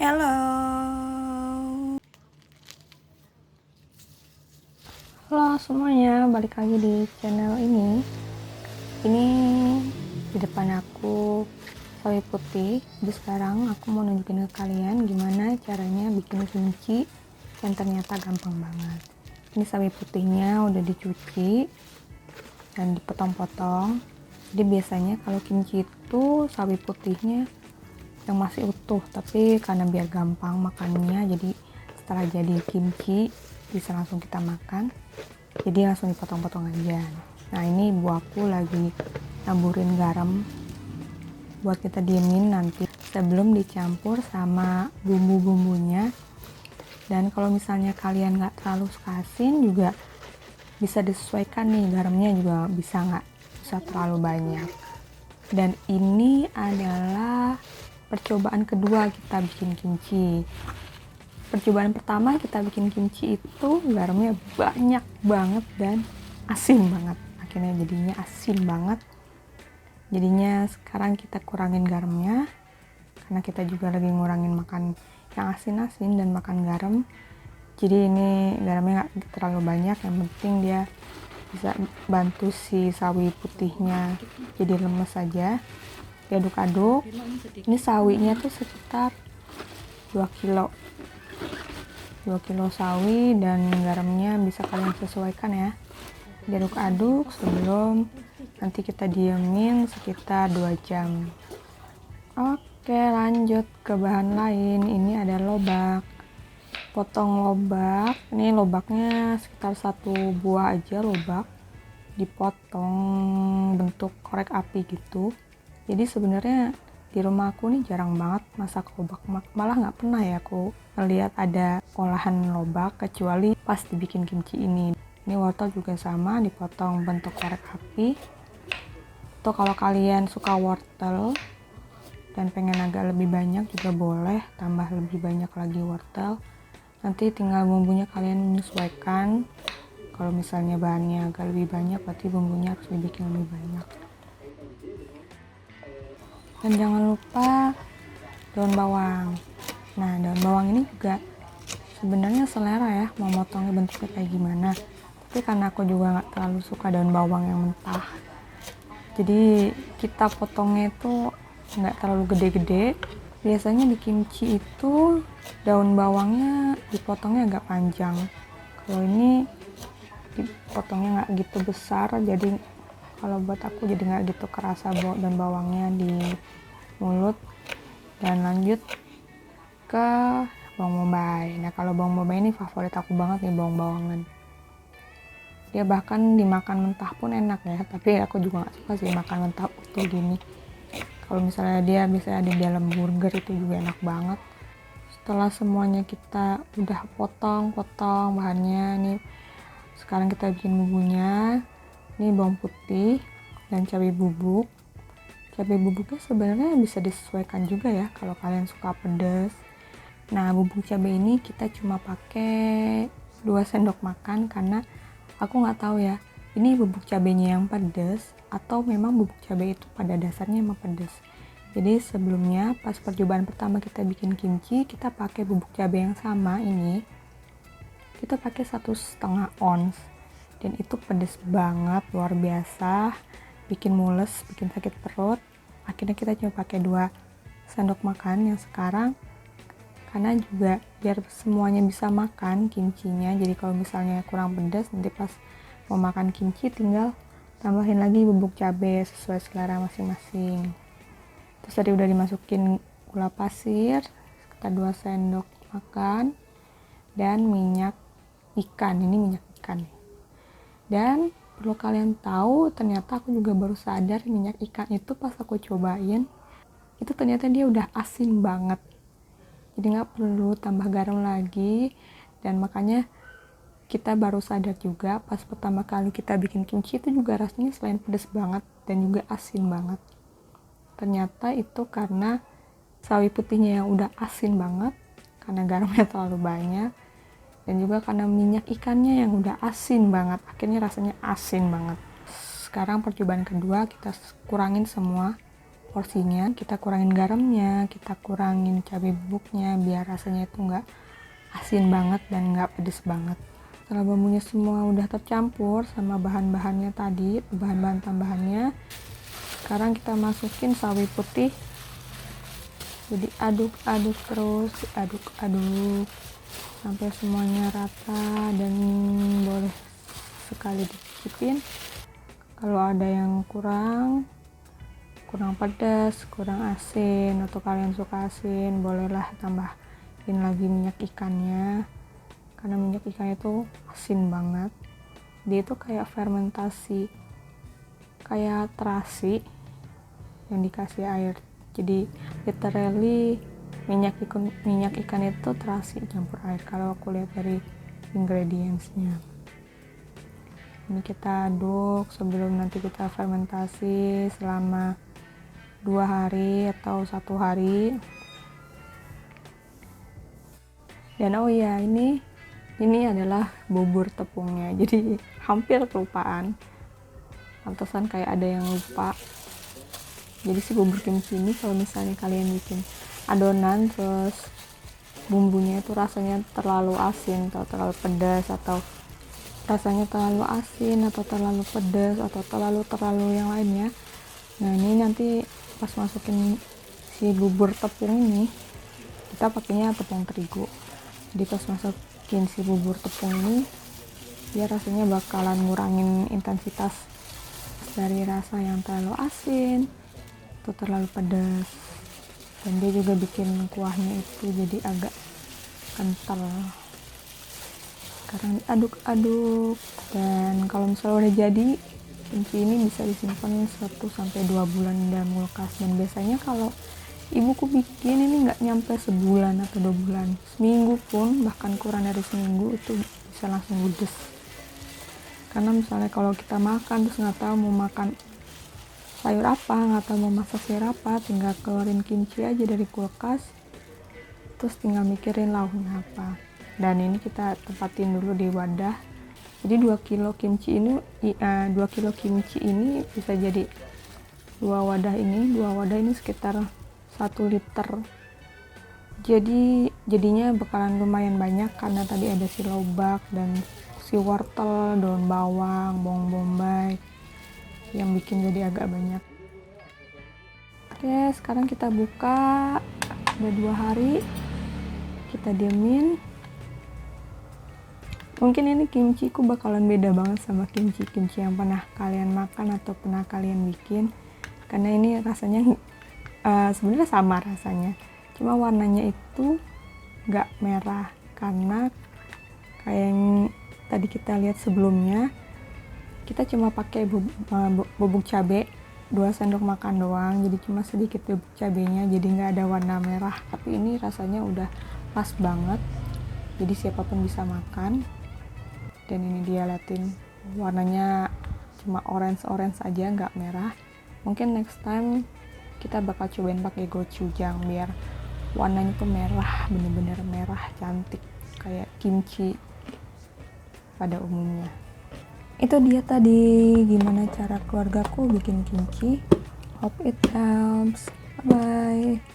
Halo. Halo semuanya, balik lagi di channel ini. Ini di depan aku sawi putih. Jadi sekarang aku mau nunjukin ke kalian gimana caranya bikin kimchi yang ternyata gampang banget. Ini sawi putihnya udah dicuci dan dipotong-potong. Jadi biasanya kalau kimchi itu sawi putihnya yang masih utuh, tapi karena biar gampang makannya, jadi setelah jadi kimchi bisa langsung kita makan, jadi langsung dipotong-potong aja. Nah ini ibu aku lagi naburin garam buat kita diemin nanti sebelum dicampur sama bumbu-bumbunya. Dan kalau misalnya kalian nggak terlalu suka asin juga bisa disesuaikan nih, garamnya juga bisa nggak usah terlalu banyak. Dan ini adalah percobaan kedua kita bikin kimchi. Percobaan pertama kita bikin kimchi itu garamnya banyak banget dan asin banget. Akhirnya jadinya asin banget. Jadinya sekarang kita kurangin garamnya karena kita juga lagi ngurangin makan yang asin-asin dan makan garam. Jadi ini garamnya nggak terlalu banyak, yang penting dia bisa bantu si sawi putihnya jadi lemes aja. Diaduk-aduk. Ini sawinya tuh sekitar 2 kilo sawi, dan garamnya bisa kalian sesuaikan ya. Diaduk-aduk sebelum nanti kita diemin sekitar 2 jam. Oke, lanjut ke bahan lain. Ini ada lobak. Potong lobak. Ini lobaknya sekitar 1 buah aja lobak. Dipotong bentuk korek api gitu. Jadi sebenarnya di rumah aku nih jarang banget masak lobak, malah nggak pernah ya aku lihat ada olahan lobak kecuali pas dibikin kimchi ini. Ini wortel juga sama, dipotong bentuk korek api. Atau kalau kalian suka wortel dan pengen agak lebih banyak juga boleh tambah lebih banyak lagi wortel. Nanti tinggal bumbunya kalian menyesuaikan. Kalau misalnya bahannya agak lebih banyak, berarti bumbunya harus dibikin lebih banyak. Dan jangan lupa daun bawang. Nah, daun bawang ini juga sebenarnya selera ya, mau motongnya bentuknya kayak gimana. Tapi karena aku juga nggak terlalu suka daun bawang yang mentah, jadi kita potongnya itu nggak terlalu gede-gede. Biasanya di kimchi itu daun bawangnya dipotongnya agak panjang. Kalau ini dipotongnya nggak gitu besar, jadi kalau buat aku jadi nggak gitu kerasa daun bawangnya di mulut. Dan lanjut ke bawang bombay. Nah kalau bawang bombay ini favorit aku banget nih, bawang bawangan. Dia bahkan dimakan mentah pun enak ya, tapi aku juga nggak suka sih makan mentah utuh gini. Kalau misalnya dia bisa ada di dalam burger itu juga enak banget. Setelah semuanya kita udah potong bahannya nih, sekarang kita bikin bumbunya. Ini bawang putih dan cabai bubuk. Cabai bubuknya sebenarnya bisa disesuaikan juga ya kalau kalian suka pedas. Nah, bubuk cabai ini kita cuma pakai 2 sendok makan karena aku nggak tahu ya, ini bubuk cabainya yang pedas atau memang bubuk cabai itu pada dasarnya emang pedas. Jadi sebelumnya pas percobaan pertama kita bikin kimchi, kita pakai bubuk cabai yang sama ini. Kita pakai 1,5 ons. Dan itu pedes banget, luar biasa, bikin mules, bikin sakit perut. Akhirnya kita cuma pakai 2 sendok makan yang sekarang, karena juga biar semuanya bisa makan kimchinya. Jadi kalau misalnya kurang pedas, nanti pas mau makan kimchi tinggal tambahin lagi bubuk cabai sesuai selera masing-masing. Terus tadi udah dimasukin gula pasir sekitar 2 sendok makan dan minyak ikan. Ini minyak ikan. Dan perlu kalian tahu, ternyata aku juga baru sadar minyak ikan itu pas aku cobain, itu ternyata dia udah asin banget. Jadi nggak perlu tambah garam lagi. Dan makanya kita baru sadar juga pas pertama kali kita bikin kimchi itu juga rasanya selain pedas banget dan juga asin banget. Ternyata itu karena sawi putihnya yang udah asin banget, karena garamnya terlalu banyak. Dan juga karena minyak ikannya yang udah asin banget, akhirnya rasanya asin banget. Sekarang percobaan kedua kita kurangin semua porsinya, kita kurangin garamnya, kita kurangin cabai bubuknya biar rasanya itu nggak asin banget dan nggak pedes banget. Setelah bumbunya semua udah tercampur sama bahan-bahannya tadi, bahan-bahan tambahannya, sekarang kita masukin sawi putih. Jadi aduk-aduk terus, aduk-aduk sampai semuanya rata, dan boleh sekali dicicipin kalau ada yang kurang pedas, kurang asin, atau kalian suka asin, bolehlah tambahin lagi minyak ikannya, karena minyak ikannya itu asin banget. Dia itu kayak fermentasi, kayak terasi yang dikasih air. Jadi literally minyak ikan itu terasi campur air kalau aku lihat dari ingredientsnya. Ini kita aduk sebelum nanti kita fermentasi selama 2 hari atau 1 hari. Dan oh ya, ini adalah bubur tepungnya, jadi hampir kelupaan, pantesan kayak ada yang lupa. Jadi si bubur kimchi ini kalau misalnya kalian bikin adonan terus bumbunya itu rasanya terlalu asin atau terlalu pedas, atau rasanya terlalu asin atau terlalu pedas atau terlalu yang lainnya, nah ini nanti pas masukin si bubur tepung ini, kita pakainya tepung terigu. Jadi pas masukin si bubur tepung ini, dia rasanya bakalan ngurangin intensitas dari rasa yang terlalu asin atau terlalu pedas, dan dia juga bikin kuahnya itu jadi agak kental. Sekarang diaduk-aduk, dan kalau misalnya udah jadi, kimchi ini bisa disimpan 1-2 bulan di dalam kulkas. Dan biasanya kalau ibuku bikin ini nggak nyampe sebulan atau 2 bulan, seminggu pun, bahkan kurang dari seminggu itu bisa langsung ludes. Karena misalnya kalau kita makan terus nggak tahu mau makan sayur apa, nggak tahu mau masak sayur apa, tinggal keluarin kimchi aja dari kulkas, terus tinggal mikirin lauknya apa. Dan ini kita tempatin dulu di wadah. Jadi 2 kilo kimchi ini bisa jadi 2 wadah ini sekitar 1 liter. Jadinya bakalan lumayan banyak karena tadi ada si lobak dan si wortel, daun bawang, bawang bombay yang bikin jadi agak banyak. Oke, sekarang kita buka. Udah 2 hari, kita diemin. Mungkin ini kimchiku bakalan beda banget sama kimchi yang pernah kalian makan atau pernah kalian bikin, karena ini rasanya sebenarnya sama rasanya, cuma warnanya itu nggak merah, karena kayak yang tadi kita lihat sebelumnya, kita cuma pakai bubuk cabai 2 sendok makan doang, jadi cuma sedikit bubuk cabenya, jadi nggak ada warna merah. Tapi ini rasanya udah pas banget, jadi siapapun bisa makan. Dan ini dia, liatin warnanya cuma orange aja, nggak merah. Mungkin next time kita bakal cobain pakai gochujang biar warnanya tuh merah, bener-bener merah cantik kayak kimchi pada umumnya. Itu dia tadi gimana cara keluargaku bikin kimchi. Hope it helps. Bye bye.